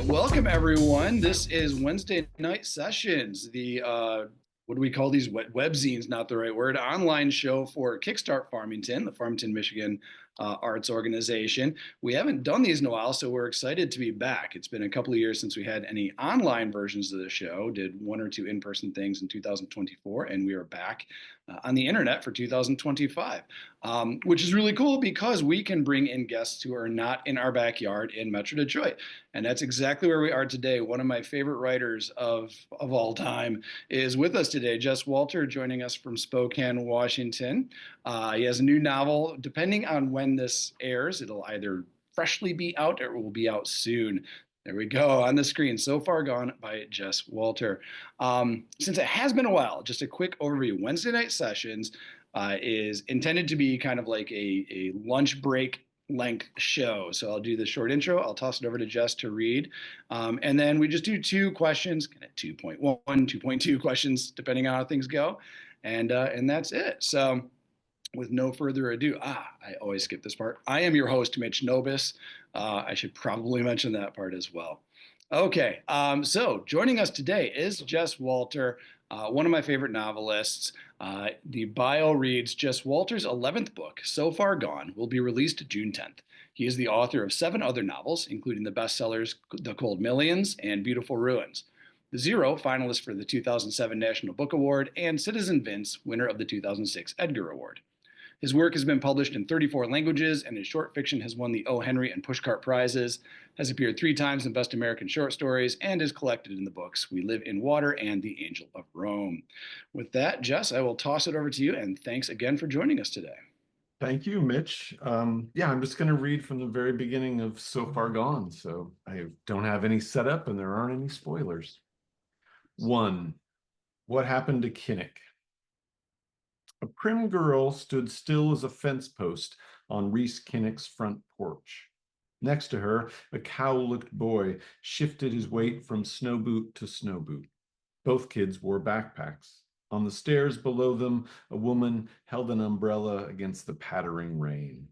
right, welcome everyone. This is Wednesday Night Sessions, the what do we call these webzines? Not the right word. Online show for KickstART Farmington, the Farmington, Michigan arts organization. We haven't done these in a while, so we're excited to be back. It's been a couple of years since we had any online versions of the show. Did one or two in-person things in 2024, and we are back on the internet for 2025, which is really cool because we can bring in guests who are not in our backyard in Metro Detroit. And that's exactly where we are today. One of my favorite writers of all time is with us today, Jess Walter, joining us from Spokane, Washington. He has a new novel. Depending on when this airs, it'll either freshly be out or it will be out soon. There we go on the screen. So Far Gone by Jess Walter. Since it has been a while, just a quick overview. Wednesday Night Sessions is intended to be kind of like a lunch break length show. So I'll do the short intro. I'll toss it over to Jess to read. And then we just do two questions, kind of 2.1, 2.2 questions, depending on how things go. And that's it. So with no further ado, I always skip this part. I am your host, Mitch Nobis. I should probably mention that part as well. Okay, so joining us today is Jess Walter, one of my favorite novelists. The bio reads, Jess Walter's 11th book, So Far Gone, will be released June 10th. He is the author of 7 other novels, including the bestsellers The Cold Millions and Beautiful Ruins. The Zero, finalist for the 2007 National Book Award, and Citizen Vince, winner of the 2006 Edgar Award. His work has been published in 34 languages, and his short fiction has won the O. Henry and Pushcart Prizes, has appeared 3 times in Best American Short Stories, and is collected in the books We Live in Water and The Angel of Rome. With that, Jess, I will toss it over to you, and thanks again for joining us today. Thank you, Mitch. Yeah, I'm just going to read from the very beginning of So Far Gone, so I don't have any setup and there aren't any spoilers. 1. What happened to Kinnick? A prim girl stood still as a fence post on Reese Kinnick's front porch. Next to her, a cow-licked boy shifted his weight from snow boot to snow boot. Both kids wore backpacks. On the stairs below them, a woman held an umbrella against the pattering rain.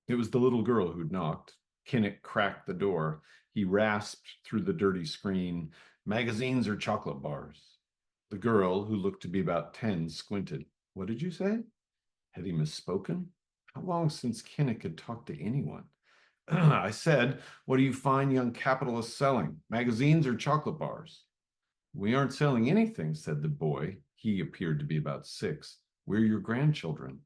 It was the little girl who'd knocked. Kinnick cracked the door. He rasped through the dirty screen, "Magazines or chocolate bars?" The girl, who looked to be about 10, squinted. "What did you say?" Had he misspoken? How long since Kinnick had talked to anyone? "I said, what do you fine young capitalists selling? Magazines or chocolate bars?" "We aren't selling anything," said the boy. He appeared to be about 6. "We're your grandchildren."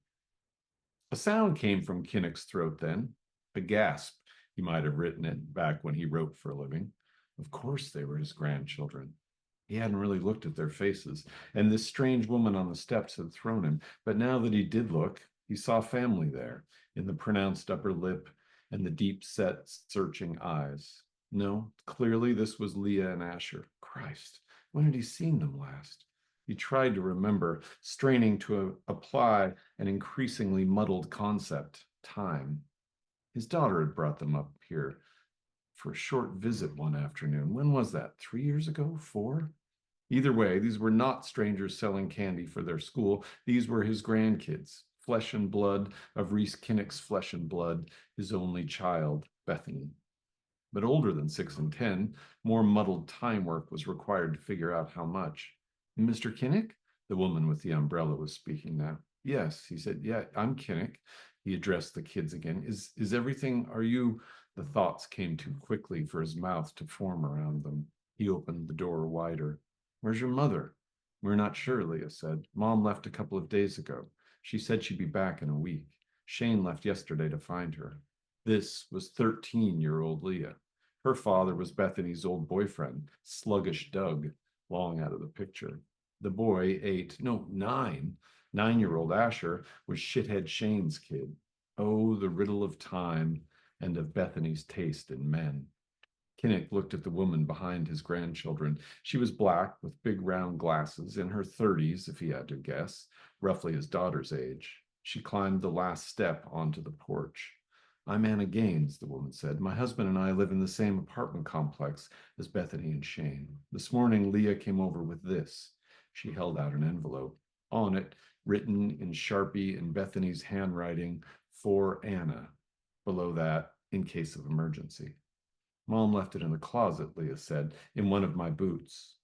A sound came from Kinnick's throat then. A gasp. He might have written it back when he wrote for a living. Of course they were his grandchildren. He hadn't really looked at their faces, and this strange woman on the steps had thrown him. But now that he did look, he saw family there, in the pronounced upper lip and the deep-set, searching eyes. No, clearly this was Leah and Asher. Christ, when had he seen them last? He tried to remember, straining to apply an increasingly muddled concept, time. His daughter had brought them up here for a short visit one afternoon. When was that? 3 years ago? 4? Either way, these were not strangers selling candy for their school. These were his grandkids, flesh and blood of Reese Kinnick's flesh and blood, his only child, Bethany. But older than 6 and 10, more muddled time work was required to figure out how much. "Mr. Kinnick?" The woman with the umbrella was speaking now. "Yes," he said. "Yeah, I'm Kinnick." He addressed the kids again. Is everything, are you?" The thoughts came too quickly for his mouth to form around them. He opened the door wider. "Where's your mother?" "We're not sure," Leah said. "Mom left a couple of days ago. She said she'd be back in a week. Shane left yesterday to find her." This was 13-year-old Leah. Her father was Bethany's old boyfriend, sluggish Doug, long out of the picture. The boy, 9-year-old Asher, was shithead Shane's kid. Oh, the riddle of time and of Bethany's taste in men. Kinnick looked at the woman behind his grandchildren. She was black, with big round glasses, in her 30s, if he had to guess, roughly his daughter's age. She climbed the last step onto the porch. "I'm Anna Gaines," the woman said. "My husband and I live in the same apartment complex as Bethany and Shane. This morning, Leah came over with this." She held out an envelope. On it, written in Sharpie in Bethany's handwriting, "For Anna." Below that, "In case of emergency." Mom left it in the closet, Leah said, in one of my boots.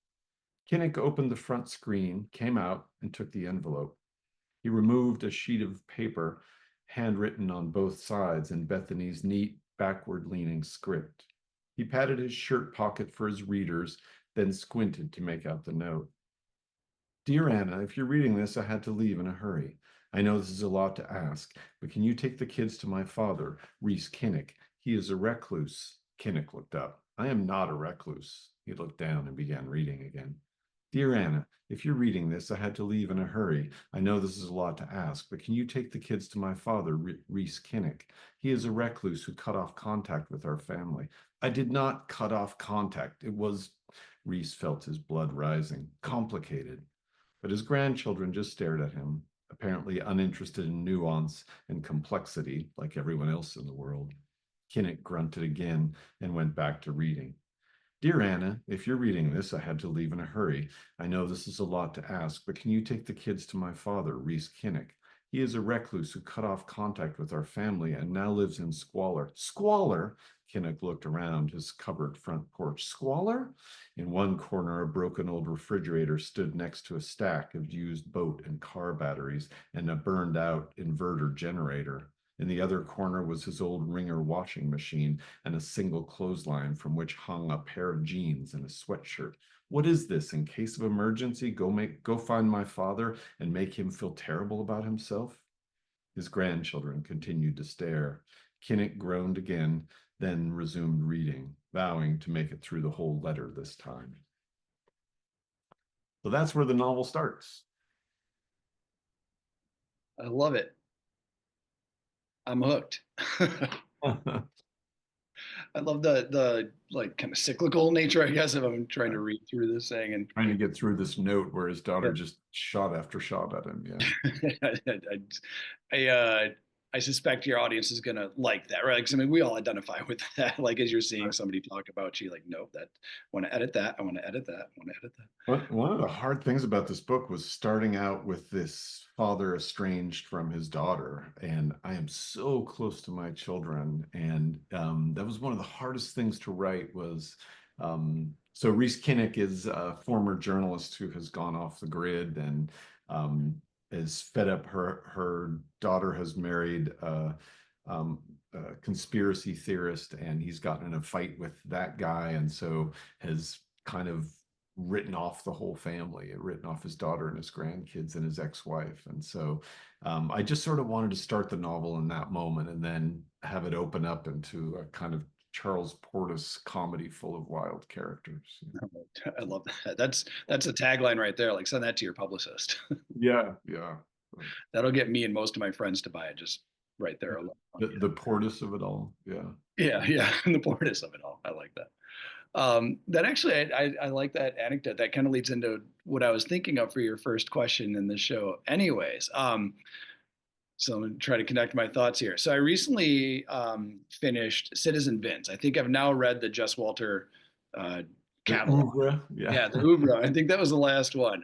Kinnick opened the front screen, came out, and took the envelope. He removed a sheet of paper, handwritten on both sides in Bethany's neat, backward-leaning script. He patted his shirt pocket for his readers, then squinted to make out the note. Dear Anna, if you're reading this, I had to leave in a hurry. I know this is a lot to ask, but can you take the kids to my father, Reese Kinnick? He is a recluse. Kinnick looked up. I am not a recluse. He looked down and began reading again. Dear Anna, if you're reading this, I had to leave in a hurry. I know this is a lot to ask, but can you take the kids to my father, Reese Kinnick? He is a recluse who cut off contact with our family. I did not cut off contact. It was, Reese felt his blood rising, complicated. But his grandchildren just stared at him, apparently uninterested in nuance and complexity like everyone else in the world. Kinnick grunted again and went back to reading. Dear Anna, if you're reading this, I had to leave in a hurry. I know this is a lot to ask, but can you take the kids to my father, Reese Kinnick? He is a recluse who cut off contact with our family and now lives in squalor. Squalor? Kinnick looked around his covered front porch. Squalor? In one corner, a broken old refrigerator stood next to a stack of used boat and car batteries and a burned out inverter generator. In the other corner was his old Ringer washing machine and a single clothesline from which hung a pair of jeans and a sweatshirt. What is this? In case of emergency, go find my father and make him feel terrible about himself? His grandchildren continued to stare. Kinnick groaned again, then resumed reading, vowing to make it through the whole letter this time. So that's where the novel starts. I love it. I'm hooked. I love the like kind of cyclical nature, I guess, if I'm trying to read through this thing. And Trying to get through this note where his daughter just shot after shot at him. Yeah. I suspect your audience is gonna like that, right? Because I mean, we all identify with that. Like as you're seeing somebody talk about you, like, nope, that want to edit that. I want to edit that. I want to edit that. One of the hard things about this book was starting out with this father estranged from his daughter, and I am so close to my children, and that was one of the hardest things to write. Was so Reese Kinnick is a former journalist who has gone off the grid and is fed up. Her daughter has married a conspiracy theorist, and he's gotten in a fight with that guy, and so has kind of written off the whole family, written off his daughter and his grandkids and his ex-wife. And so I just sort of wanted to start the novel in that moment and then have it open up into a kind of Charles Portis comedy full of wild characters. I love that. That's a tagline right there. Like send that to your publicist. Yeah, yeah. That'll get me and most of my friends to buy it just right there alone. The Portis of it all. Yeah. Yeah, yeah. The Portis of it all. I like that. That actually, I like that anecdote. That kind of leads into what I was thinking of for your first question in the show, anyways. So I'm going to try to connect my thoughts here. So I recently finished Citizen Vince. I think I've now read the Jess Walter catalog. Yeah, the oeuvre. I think that was the last one.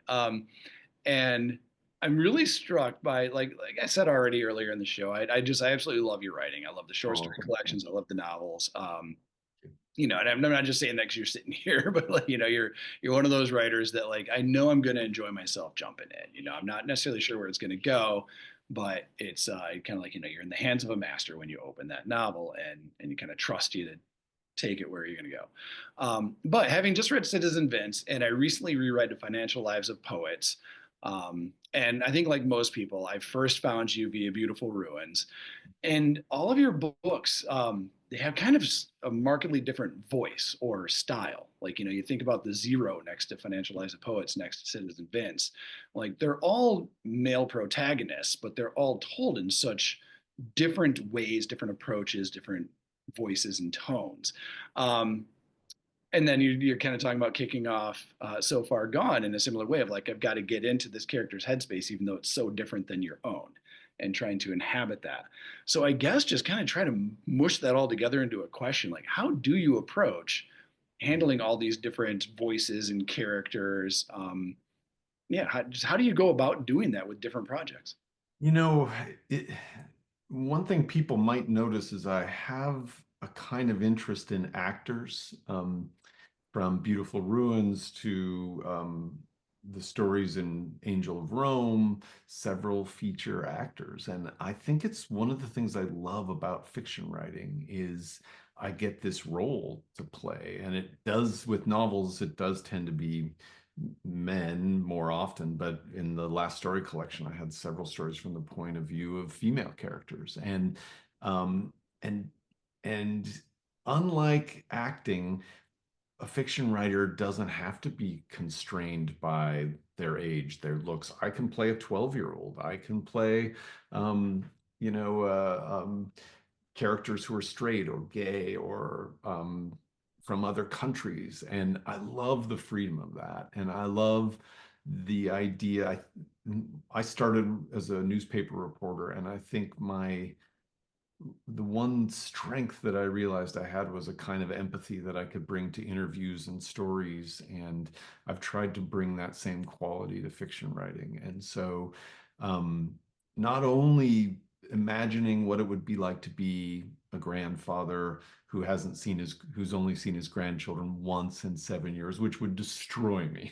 And I'm really struck by like I said already earlier in the show. I absolutely love your writing. I love the short story collections. I love the novels. And I'm not just saying that because you're sitting here, but like, you're one of those writers that like, I know I'm going to enjoy myself jumping in, I'm not necessarily sure where it's going to go, but it's kind of like, you're in the hands of a master when you open that novel and you kind of trust you to take it where you're going to go. But having just read Citizen Vince, and I recently reread The Financial Lives of Poets, and I think like most people, I first found you via Beautiful Ruins, and all of your books, they have kind of a markedly different voice or style. Like, you think about the zero next to Financial Lives of Poets, next to Citizen Vince. Like, they're all male protagonists, but they're all told in such different ways, different approaches, different voices and tones. And then you're kind of talking about kicking off So Far Gone in a similar way of like, I've got to get into this character's headspace, even though it's so different than your own, and trying to inhabit that. So I guess just kind of try to mush that all together into a question, like how do you approach handling all these different voices and characters? How do you go about doing that with different projects? You know, one thing people might notice is I have a kind of interest in actors, from Beautiful Ruins to the stories in Angel of Rome, several feature actors. And I think it's one of the things I love about fiction writing is I get this role to play. And it does, with novels, it does tend to be men more often, but in the last story collection, I had several stories from the point of view of female characters. Um, and and unlike acting, a fiction writer doesn't have to be constrained by their age, their looks. I can play a 12-year-old. I can play, um, you know, characters who are straight or gay or from other countries. And I love the freedom of that. And I love the idea. I started as a newspaper reporter, and I think the one strength that I realized I had was a kind of empathy that I could bring to interviews and stories. And I've tried to bring that same quality to fiction writing. And so, um, not only imagining what it would be like to be a grandfather who's only seen his grandchildren once in 7 years, which would destroy me.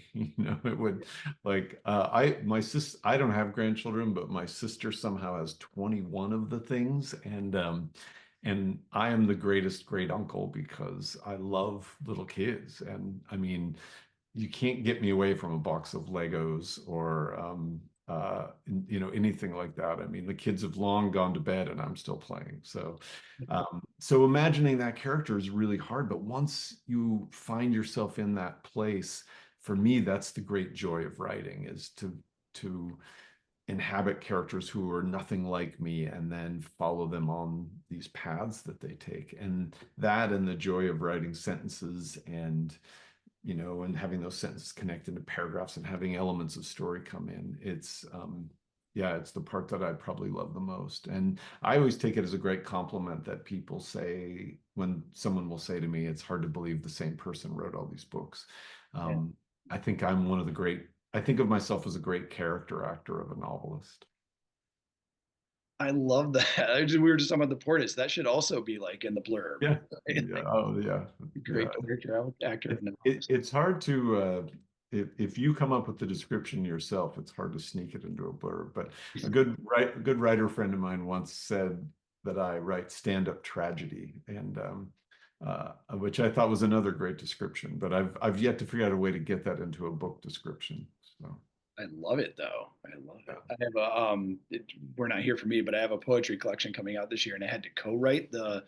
It would like I don't have grandchildren, but my sister somehow has 21 of the things, and I am the greatest great uncle because I love little kids. And I mean, you can't get me away from a box of Legos or anything like that. I mean, the kids have long gone to bed and I'm still playing. So imagining that character is really hard, but once you find yourself in that place, for me, that's the great joy of writing, is to inhabit characters who are nothing like me and then follow them on these paths that they take. And that, and the joy of writing sentences and having those sentences connect into paragraphs and having elements of story come in. It's the part that I probably love the most. And I always take it as a great compliment that people say when someone will say to me, it's hard to believe the same person wrote all these books. Yeah. I think I think of myself as a great character actor of a novelist. I love that. We were just talking about the Portis. That should also be like in the blurb. Yeah. Right? Yeah. Like, Oh, yeah. great Yeah. character actor. It's hard to if you come up with the description yourself, it's hard to sneak it into a blurb. But a good writer friend of mine once said that I write stand-up tragedy, and which I thought was another great description. But I've yet to figure out a way to get that into a book description. So I love it though. I love yeah. it. I have we're not here for me, but I have a poetry collection coming out this year, and I had to co-write the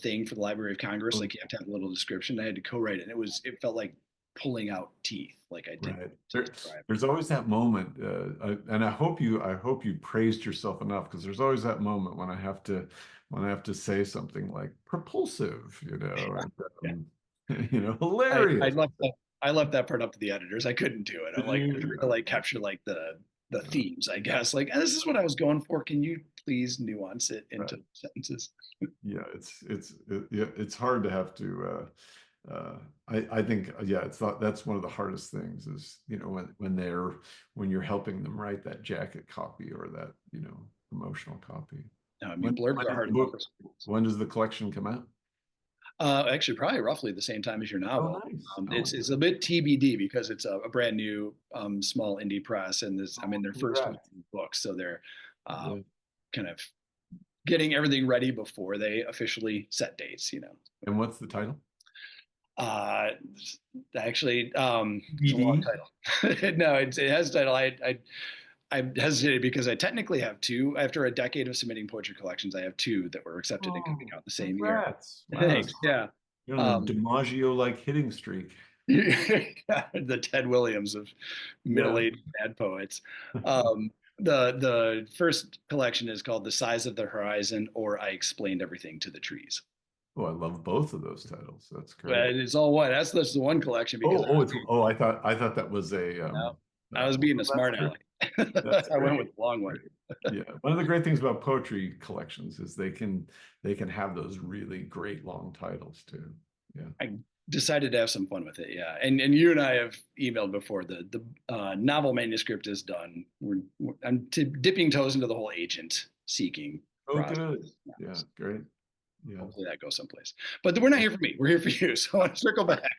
thing for the Library of Congress. Oh, Like you have to have a little description. I had to co-write it, and it felt like pulling out teeth. Like I did right. teeth drive. There's always that moment, and I hope you praised yourself enough, because there's always that moment when I have to say something like propulsive, Yeah. and, I hilarious. left that part up to the editors. I couldn't do it. I'm like trying to like capture like the themes, I guess. Like, this is what I was going for. Can you please nuance it Right. into sentences? Yeah, yeah, it's hard to have to. I think that's one of the hardest things is when you're helping them write that jacket copy or that promotional copy. No, I mean blurbs When are does hard the enough. book when does the collection come out? Actually, probably roughly the same time as your Oh, novel. nice. It's a bit TBD because it's a brand new small indie press, and I'm in their first Congrats. book, so they're uh, Yeah. kind of getting everything ready before they officially set dates. And what's the title? Uh, Actually, it's a long BD. title. No, it has a title. I hesitated because I technically have two. After a decade of submitting poetry collections, I have two that were accepted and coming Oh, out the same year. congrats. Wow. Thanks. Yeah. You're on a Um, DiMaggio-like hitting streak. the Ted Williams of Yeah. middle-aged bad poets. Um, the first collection is called "The Size of the Horizon," or "I Explained Everything to the Trees." Oh, I love both of those titles. That's great. But it's all one. That's the one collection because I thought that was a I was being a that's smart great. aleck. That's I went great. with the long one. Great. Yeah. One of the great things about poetry collections is they can have those really great long titles too. Yeah. I decided to have some fun with it. Yeah, and you and I have emailed before. The novel manuscript is done. I'm dipping toes into the whole agent seeking Oh, process. good. Yeah, great. Yeah. Hopefully that goes someplace. But we're not here for me. We're here for you. So I want to circle back.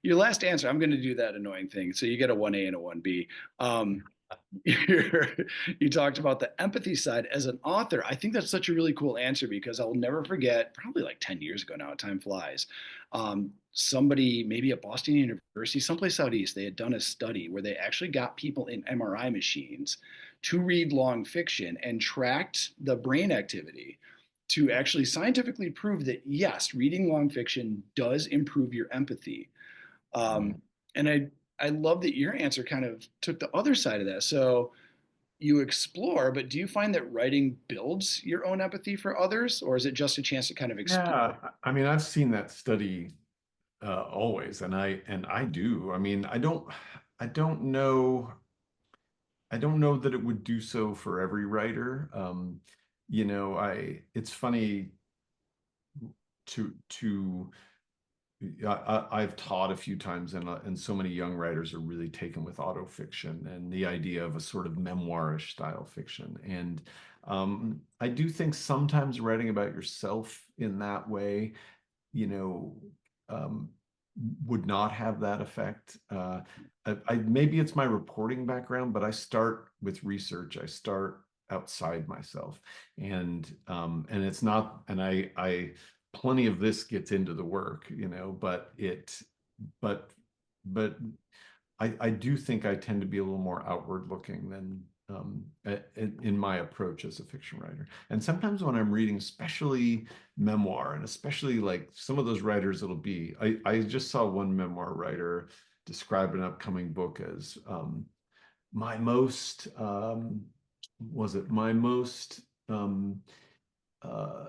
Your last answer, I'm going to do that annoying thing. So you get a 1A and a 1B. You talked about the empathy side as an author. I think that's such a really cool answer because I'll never forget, probably like 10 years ago now, time flies. Somebody, maybe at Boston University, someplace out east, they had done a study where they actually got people in MRI machines to read long fiction and tracked the brain activity to actually scientifically prove that yes, reading long fiction does improve your empathy. Right. And I love that your answer kind of took the other side of that. So you explore, but do you find that writing builds your own empathy for others, or is it just a chance to kind of explore? Yeah, I mean, I've seen that study always, and I do. I mean, I don't know I don't know that it would do so for every writer. I it's funny to I've taught a few times, and so many young writers are really taken with autofiction and the idea of a sort of memoirish style fiction. And I do think sometimes writing about yourself in that way, you know, um, would not have that effect. Maybe it's my reporting background, but I start with research. I start outside myself, and it's not, and I plenty of this gets into the work, but but I do think I tend to be a little more outward looking than in my approach as a fiction writer. And sometimes when I'm reading, especially memoir, and especially like some of those writers, I just saw one memoir writer describe an upcoming book as my most, was it my most uh,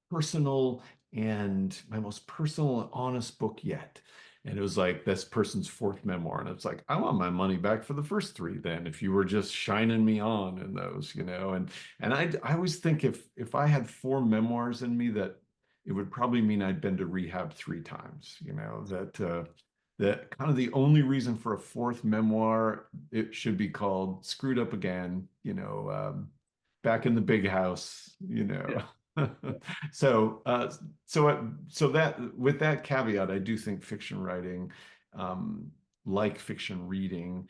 personal and my most personal and honest book yet. And it was like this person's fourth memoir. And it's like, I want my money back for the first three then, if you were just shining me on in those, And I always think if I had four memoirs in me, that it would probably mean I'd been to rehab three times, that kind of the only reason for a fourth memoir, it should be called Screwed Up Again, back in the big house, Yeah. So, so that with that caveat, I do think fiction writing, um, like fiction reading,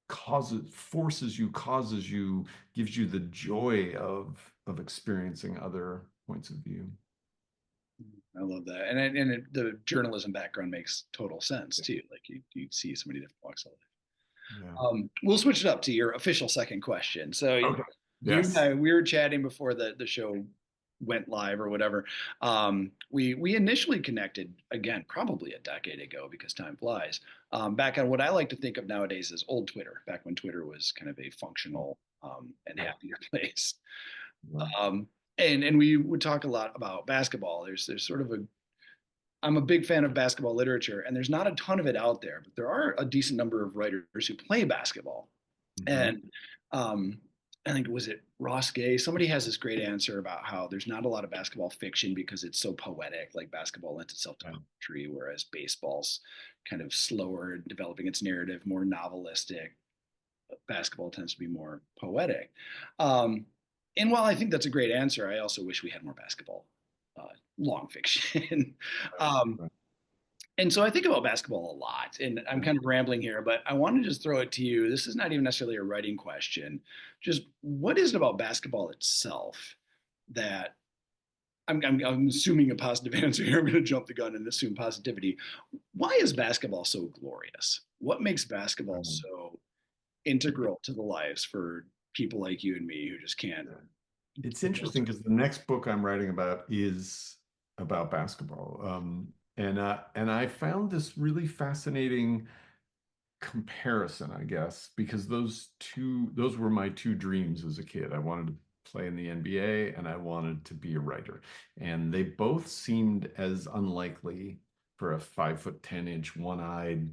causes you, gives you the joy of experiencing other points of view. I love that. The journalism background makes total sense too. Like you see so many different walks of life. Yeah. We'll switch it up to your official second question. So Okay. you and Yes. I, we were chatting before the show went live or whatever. We initially connected again, probably a decade ago because time flies. Back on what I like to think of nowadays as old Twitter, back when Twitter was kind of a functional and Yeah. happier place. Right. Um, and we would talk a lot about basketball. There's sort of a I'm a big fan of basketball literature, and there's not a ton of it out there, but there are a decent number of writers who play basketball. Mhm. And um, I think was it Ross Gay? Somebody has this great answer about how there's not a lot of basketball fiction because it's so poetic. Like basketball lends itself to Right. poetry, whereas baseball's kind of slower in developing its narrative, more novelistic. Basketball tends to be more poetic. Um, and while I think that's a great answer, I also wish we had more basketball uh, long fiction. Right. um, Right. and so I think about basketball a lot, and I'm Yeah. kind of rambling here, but I want to just throw it to you. This is not even necessarily a writing question. Just what is it about basketball itself that I'm assuming a positive answer here. I'm going to jump the gun and assume positivity. Why is basketball so glorious? What makes basketball Um, so integral to the lives for people like you and me who just can't? It's interesting because the next book I'm writing about is about basketball. And I found this really fascinating comparison, I guess, because those were my two dreams as a kid. I wanted to play in the NBA and I wanted to be a writer. And they both seemed as unlikely for a 5'10" one-eyed,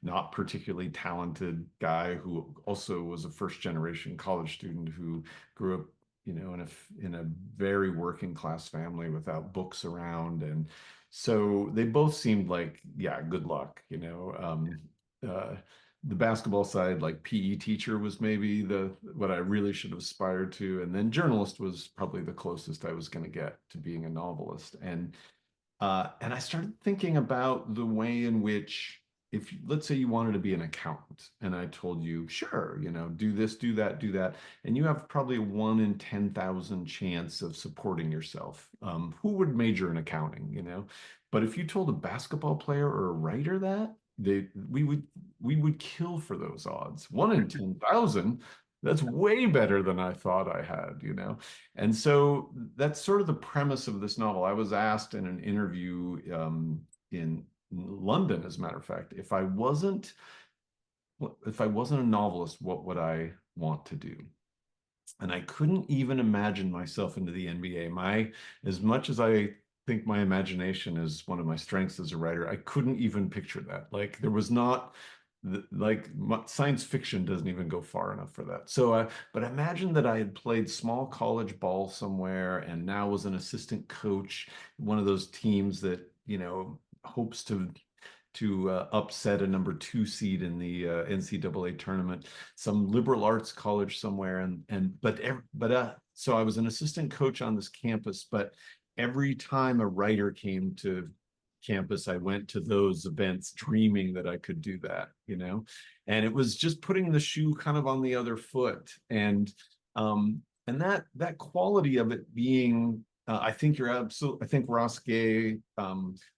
not particularly talented guy who also was a first generation college student who grew up, in a very working class family without books around. And so they both seemed like, yeah, good luck, uh, the basketball side, like PE teacher was maybe what I really should have aspired to, and then journalist was probably the closest I was going to get to being a novelist. And I started thinking about the way in which, if let's say you wanted to be an accountant, and I told you, sure, do this, do that, and you have probably a 1 in 10,000 chance of supporting yourself. Who would major in accounting? But if you told a basketball player or a writer that, we would kill for those odds. 1 in 10,000. That's way better than I thought I had. And so that's sort of the premise of this novel. I was asked in an interview in London, as a matter of fact, if I wasn't a novelist, what would I want to do? And I couldn't even imagine myself into the NBA. As much as I think my imagination is one of my strengths as a writer, I couldn't even picture that. Like there was not like science fiction doesn't even go far enough for that. But imagine that I had played small college ball somewhere and now was an assistant coach, one of those teams that, hopes to upset a number 2 seed in the NCAA tournament, some liberal arts college somewhere, so I was an assistant coach on this campus, but every time a writer came to campus, I went to those events dreaming that I could do that. And it was just putting the shoe kind of on the other foot, and that quality of it being I think you're absolutely. I think Ross Gay,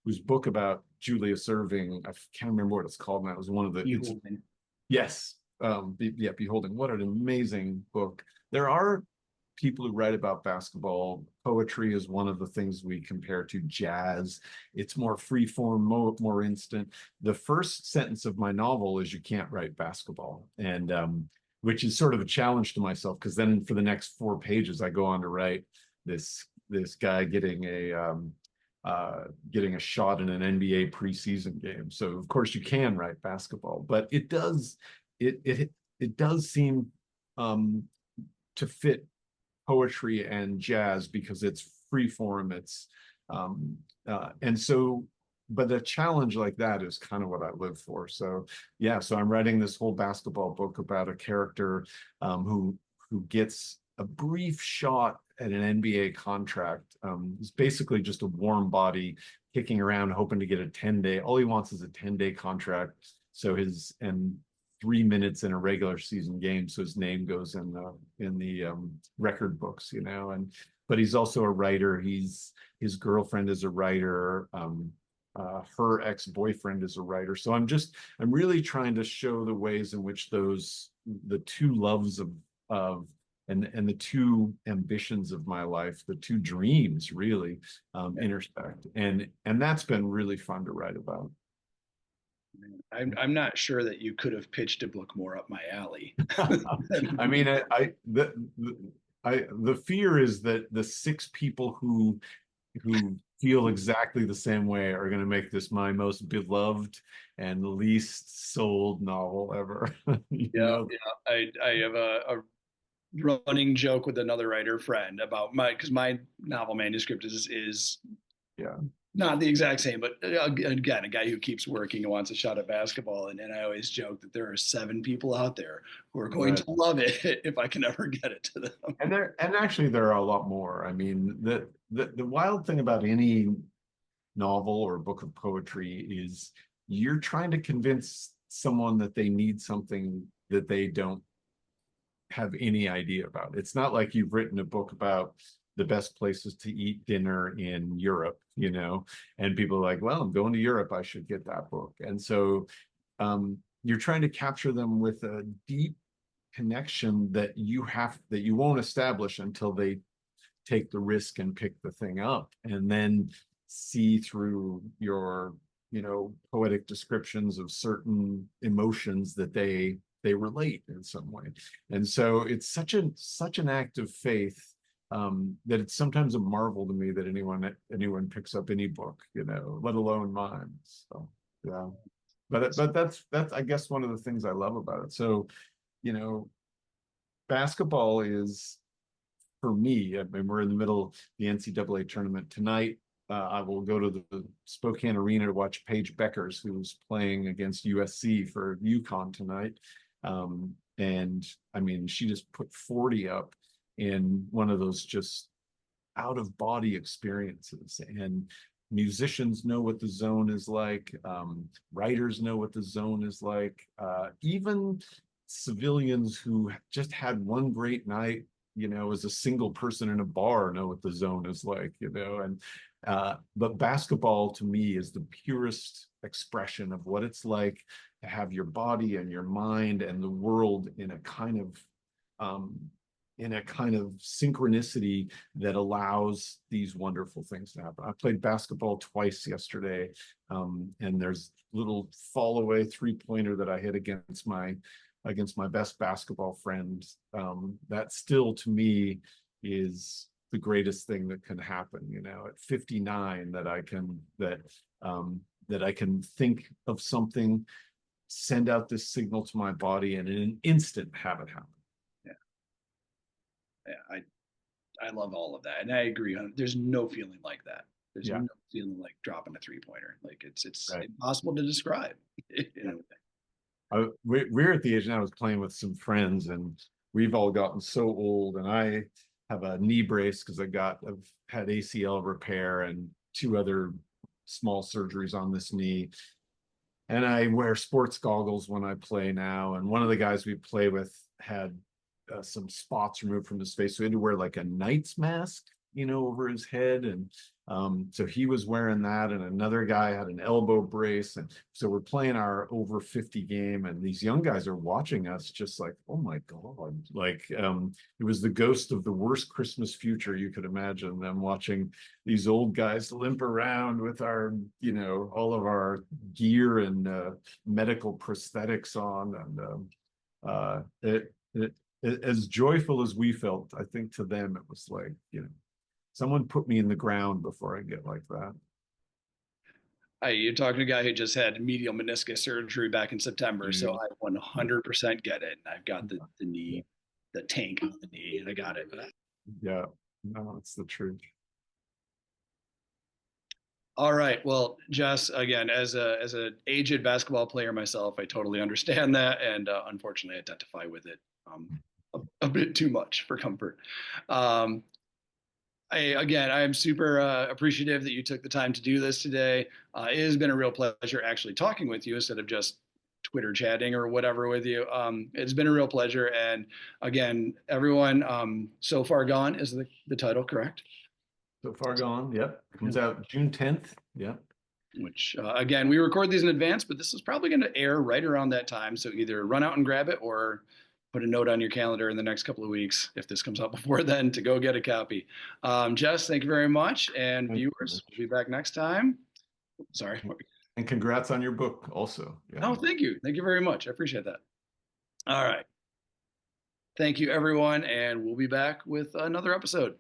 whose book about Julius Erving, I can't remember what it's called now. It was one of the. Yes, Beholding. What an amazing book. There are people who write about basketball. Poetry is one of the things we compare to jazz. It's more free form, more instant. The first sentence of my novel is, "You can't write basketball," and which is sort of a challenge to myself, because then for the next 4 pages, I go on to write this guy getting a shot in an NBA preseason game. So of course you can write basketball, but it does seem to fit poetry and jazz because it's free form. But a challenge like that is kind of what I live for. So yeah, so I'm writing this whole basketball book about a character who gets a brief shot at an NBA contract. He's basically just a warm body kicking around, hoping to get a 10-day. All he wants is a 10-day contract. So and 3 minutes in a regular season game, so his name goes in the record books, but he's also a writer. His girlfriend is a writer. Her ex-boyfriend is a writer. So I'm really trying to show the ways in which the two loves of and the two ambitions of my life, the two dreams really intersect. And that's been really fun to write about. I'm not sure that you could have pitched a book more up my alley. I mean, the fear is that the 6 people who feel exactly the same way are going to make this my most beloved and least sold novel ever. Yeah. I have a running joke with another writer friend about because my novel manuscript is yeah, not the exact same, but again, a guy who keeps working and wants a shot at basketball. And I always joke that there are 7 people out there who are going to love it if I can ever get it to them. And actually there are a lot more. I mean, the wild thing about any novel or book of poetry is you're trying to convince someone that they need something that they don't have any idea about. It's not like you've written a book about the best places to eat dinner in Europe, and people are like, well, I'm going to Europe, I should get that book. And so you're trying to capture them with a deep connection that you won't establish until they take the risk and pick the thing up, and then see through your poetic descriptions of certain emotions that they relate in some way. And so it's such an act of faith that it's sometimes a marvel to me that anyone picks up any book, let alone mine. So yeah, but that's I guess one of the things I love about it. So basketball is, for me, I mean, we're in the middle of the NCAA tournament tonight. I will go to the Spokane Arena to watch Paige Beckers, who's playing against USC for UConn tonight. And I mean, she just put 40 up in one of those just out of body experiences. And musicians know what the zone is like. Writers know what the zone is like. Even civilians who just had one great night, as a single person in a bar, know what the zone is like, and but basketball to me is the purest expression of what it's like to have your body and your mind and the world in a kind of synchronicity that allows these wonderful things to happen. I played basketball twice yesterday, and there's a little fall away 3-pointer that I hit against my best basketball friend. That still to me is the greatest thing that can happen, at 59, that I can think of something, send out this signal to my body, and in an instant have it happen. Yeah, I love all of that, and I agree. There's no feeling like that. There's no feeling like dropping a 3-pointer. Like it's right. Impossible to describe. We're at the age now. I was playing with some friends, and we've all gotten so old. And I have a knee brace because I've had ACL repair and 2 other small surgeries on this knee. And I wear sports goggles when I play now. And one of the guys we play with had some spots removed from his face, so he had to wear like a knight's mask, over his head. And so he was wearing that, and another guy had an elbow brace. And so we're playing our over 50 game, and these young guys are watching us just like, oh my God, like it was the ghost of the worst Christmas future you could imagine, them watching these old guys limp around with our, all of our gear and medical prosthetics on. And as joyful as we felt, I think to them it was like, someone put me in the ground before I get like that. You're talking to a guy who just had medial meniscus surgery back in September, so I 100% get it. I've got the knee, the tank on the knee, and I got it. Yeah, no, it's the truth. All right. Well, Jess, again, as an aged basketball player myself, I totally understand that, and unfortunately identify with it a bit too much for comfort. I am super appreciative that you took the time to do this today. It has been a real pleasure actually talking with you instead of just Twitter chatting or whatever with you. It's been a real pleasure. And again, everyone, So Far Gone is the title, correct? So Far Gone, yep. Comes out June 10th, yep. Which, again, we record these in advance, but this is probably going to air right around that time. So either run out and grab it or put a note on your calendar in the next couple of weeks, if this comes out before then, to go get a copy. Jess, thank you very much. And viewers, we'll be back next time. Sorry. And congrats on your book also. Yeah. Oh, thank you. Thank you very much. I appreciate that. All right. Thank you, everyone. And we'll be back with another episode.